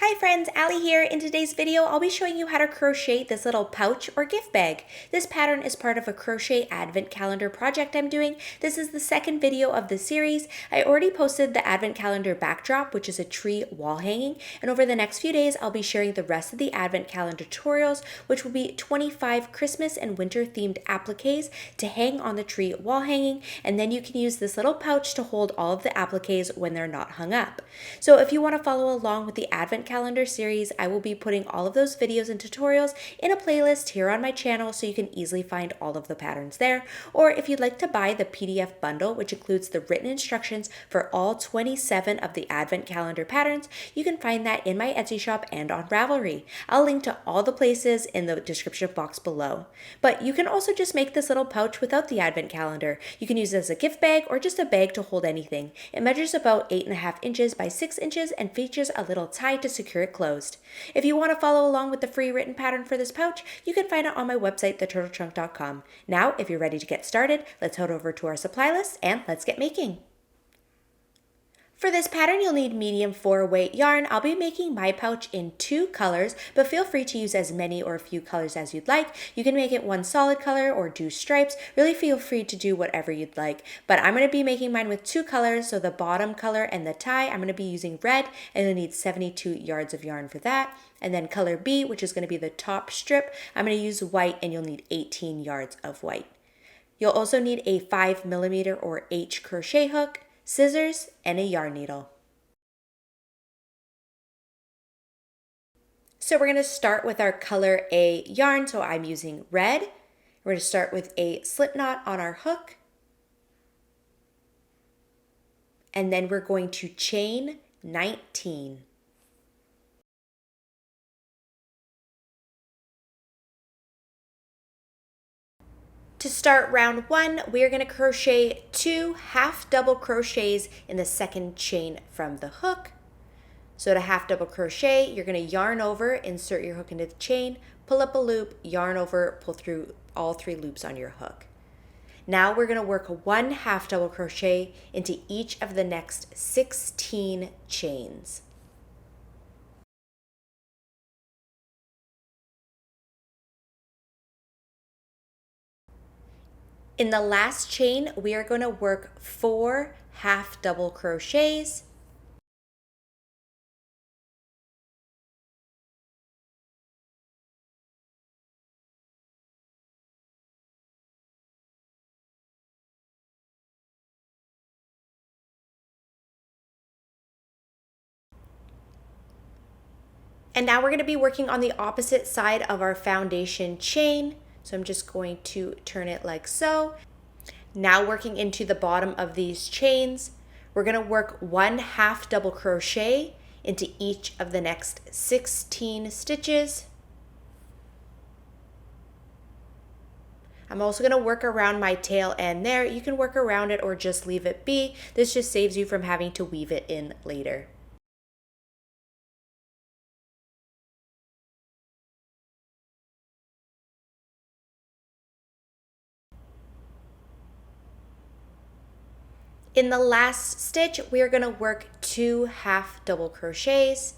Hi friends, Ali here. In today's video, I'll be showing you how to crochet this little pouch or gift bag. This pattern is part of a crochet advent calendar project I'm doing. This is the second video of the series. I already posted the advent calendar backdrop, which is a tree wall hanging, and over the next few days, I'll be sharing the rest of the advent calendar tutorials, which will be 25 Christmas and winter themed appliques to hang on the tree wall hanging, and then you can use this little pouch to hold all of the appliques when they're not hung up. So if you want to follow along with the advent calendar series, I will be putting all of those videos and tutorials in a playlist here on my channel so you can easily find all of the patterns there. Or if you'd like to buy the PDF bundle, which includes the written instructions for all 27 of the advent calendar patterns, you can find that in my Etsy shop and on Ravelry. I'll link to all the places in the description box below. But you can also just make this little pouch without the advent calendar. You can use it as a gift bag or just a bag to hold anything. It measures about 8.5 inches by 6 inches and features a little tie to secure it closed. If you want to follow along with the free written pattern for this pouch, you can find it on my website, theturtletrunk.com. Now, if you're ready to get started, let's head over to our supply list and let's get making. For this pattern, you'll need medium 4-weight yarn. I'll be making my pouch in 2 colors, but feel free to use as many or a few colors as you'd like. You can make it one solid color or do stripes. Really feel free to do whatever you'd like. But I'm going to be making mine with 2 colors, so the bottom color and the tie, I'm going to be using red, and you'll need 72 yards of yarn for that. And then color B, which is going to be the top strip, I'm going to use white, and you'll need 18 yards of white. You'll also need a 5mm or H crochet hook, scissors, and a yarn needle. So we're going to start with our color A yarn. So I'm using red. We're going to start with a slip knot on our hook. And then we're going to chain 19. To start round 1, we are going to crochet 2 half double crochets in the second chain from the hook. So to half double crochet, you're going to yarn over, insert your hook into the chain, pull up a loop, yarn over, pull through all 3 loops on your hook. Now we're going to work 1 half double crochet into each of the next 16 chains. In the last chain, we are going to work 4 half double crochets. And now we're going to be working on the opposite side of our foundation chain. So I'm just going to turn it like so. Now working into the bottom of these chains, we're going to work 1 half double crochet into each of the next 16 stitches. I'm also going to work around my tail end there. You can work around it or just leave it be. This just saves you from having to weave it in later. In the last stitch, we are going to work 2 half double crochets.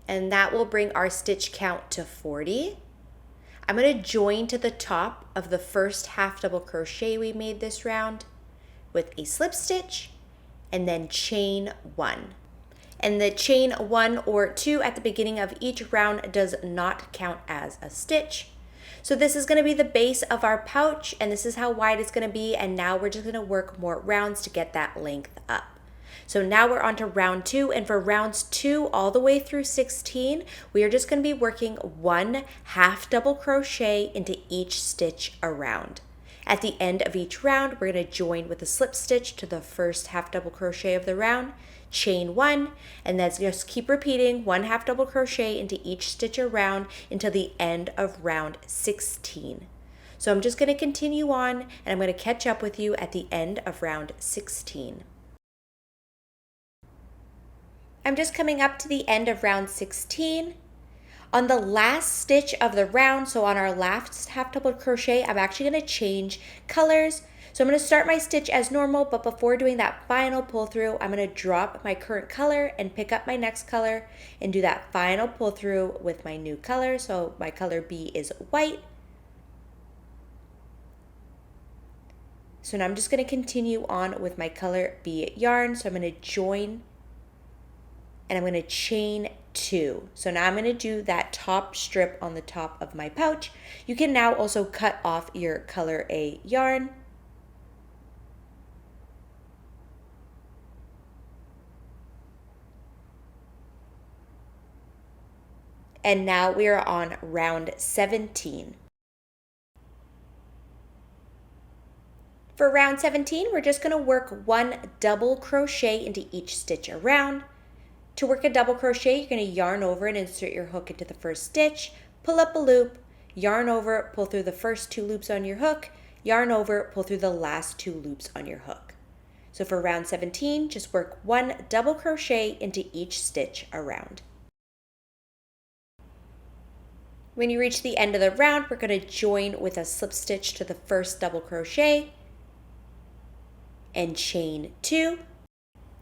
And that will bring our stitch count to 40. I'm going to join to the top of the first half double crochet we made this round with a slip stitch and then chain 1. And the chain 1 or 2 at the beginning of each round does not count as a stitch. So this is going to be the base of our pouch, and this is how wide it's going to be, and now we're just going to work more rounds to get that length up. So now we're on to round 2, and for rounds 2 all the way through 16, we are just going to be working 1 half double crochet into each stitch around. At the end of each round, we're going to join with a slip stitch to the first half double crochet of the round, chain 1, and then just keep repeating 1 half double crochet into each stitch around until the end of round 16. So I'm just going to continue on, and I'm going to catch up with you at the end of round 16. I'm just coming up to the end of round 16. On the last stitch of the round, so on our last half double crochet, I'm actually going to change colors. So I'm going to start my stitch as normal, but before doing that final pull through, I'm going to drop my current color and pick up my next color and do that final pull through with my new color. So my color B is white. So now I'm just going to continue on with my color B yarn. So I'm going to join and I'm going to chain 2. So now I'm going to do that top strip on the top of my pouch. You can now also cut off your color A yarn. And now we are on round 17. For round 17, we're just going to work 1 double crochet into each stitch around. To work a double crochet, you're going to yarn over and insert your hook into the first stitch, pull up a loop, yarn over, pull through the first 2 loops on your hook, yarn over, pull through the last 2 loops on your hook. So for round 17, just work 1 double crochet into each stitch around. When you reach the end of the round, we're going to join with a slip stitch to the first double crochet and chain 2.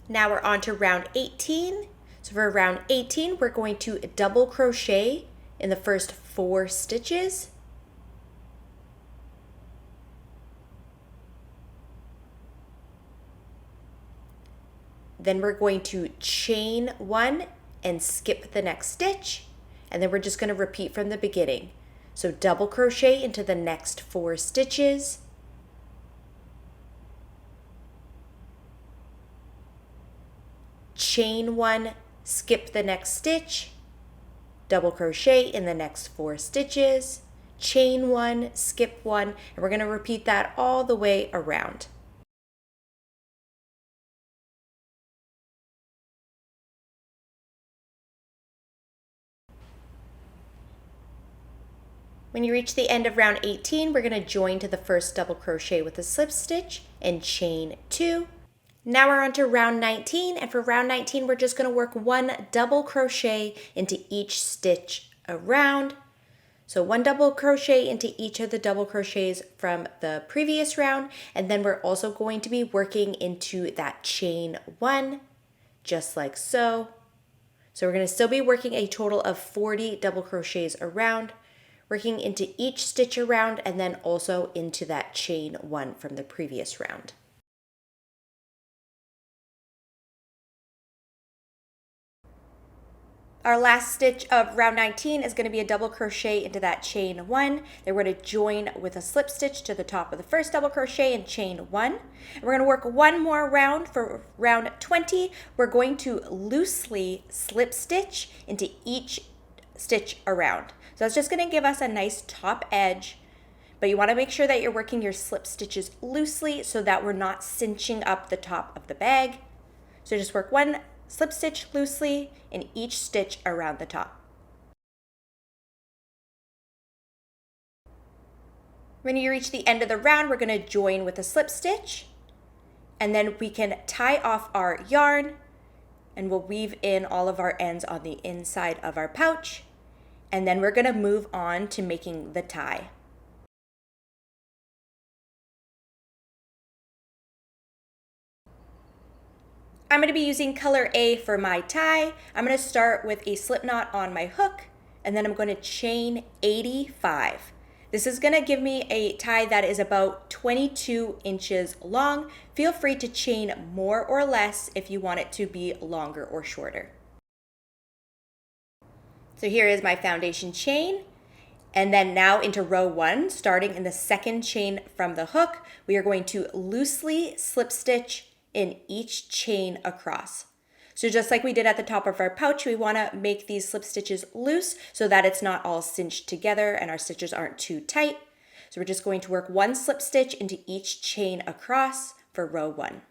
Now we're on to round 18. So for round 18, we're going to double crochet in the first 4 stitches. Then we're going to chain 1 and skip the next stitch. And then we're just going to repeat from the beginning. So double crochet into the next 4 stitches. Chain 1, skip the next stitch, double crochet in the next 4 stitches, chain 1, skip 1, and we're going to repeat that all the way around. When you reach the end of round 18, we're going to join to the first double crochet with a slip stitch and chain 2. Now we're on to round 19, and for round 19, we're just going to work 1 double crochet into each stitch around. So 1 double crochet into each of the double crochets from the previous round, and then we're also going to be working into that chain 1, just like so. So we're going to still be working a total of 40 double crochets around, working into each stitch around, and then also into that chain 1 from the previous round. Our last stitch of round 19 is going to be a double crochet into that chain 1. Then we're going to join with a slip stitch to the top of the first double crochet and chain 1. And we're going to work 1 more round. For round 20, we're going to loosely slip stitch into each stitch around. So that's just going to give us a nice top edge, but you want to make sure that you're working your slip stitches loosely so that we're not cinching up the top of the bag. So just work 1 slip stitch loosely in each stitch around the top. When you reach the end of the round, we're going to join with a slip stitch, and then we can tie off our yarn, and we'll weave in all of our ends on the inside of our pouch, and then we're going to move on to making the tie. I'm going to be using color A for my tie. I'm going to start with a slip knot on my hook, and then I'm going to chain 85. This is going to give me a tie that is about 22 inches long. Feel free to chain more or less if you want it to be longer or shorter. So here is my foundation chain. And then now into row 1, starting in the second chain from the hook, we are going to loosely slip stitch in each chain across. So just like we did at the top of our pouch, we want to make these slip stitches loose so that it's not all cinched together and our stitches aren't too tight. So we're just going to work 1 slip stitch into each chain across for row 1.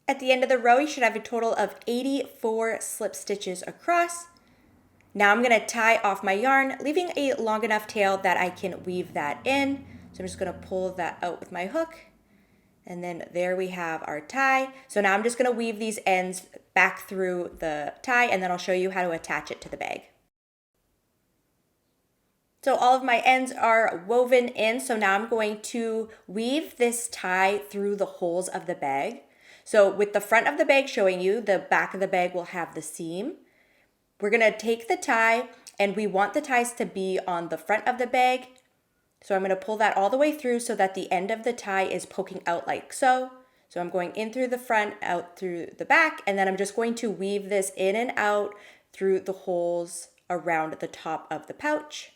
At the end of the row, you should have a total of 84 slip stitches across. Now I'm going to tie off my yarn, leaving a long enough tail that I can weave that in. So I'm just going to pull that out with my hook, And then there we have our tie. So now I'm just gonna weave these ends back through the tie, and then I'll show you how to attach it to the bag. So all of my ends are woven in, so now I'm going to weave this tie through the holes of the bag. So with the front of the bag showing you, the back of the bag will have the seam. We're gonna take the tie, and we want the ties to be on the front of the bag. So I'm gonna pull that all the way through so that the end of the tie is poking out like so. So I'm going in through the front, out through the back, and then I'm just going to weave this in and out through the holes around the top of the pouch.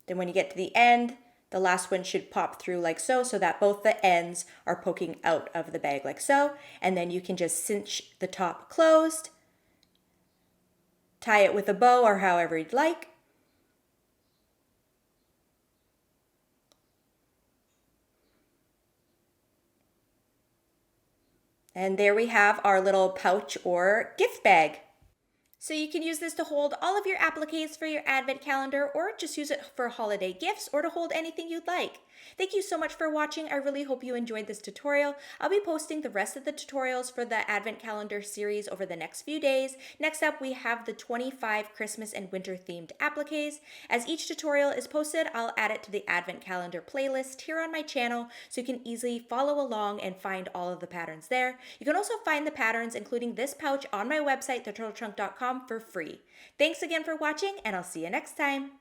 Then when you get to the end, the last one should pop through like so, so that both the ends are poking out of the bag like so. And then you can just cinch the top closed, tie it with a bow or however you'd like. And there we have our little pouch or gift bag. So you can use this to hold all of your appliques for your advent calendar, or just use it for holiday gifts, or to hold anything you'd like. Thank you so much for watching. I really hope you enjoyed this tutorial. I'll be posting the rest of the tutorials for the advent calendar series over the next few days. Next up, we have the 25 Christmas and winter themed appliques. As each tutorial is posted, I'll add it to the advent calendar playlist here on my channel, so you can easily follow along and find all of the patterns there. You can also find the patterns, including this pouch, on my website, theturtletrunk.com, for free. Thanks again for watching, and I'll see you next time.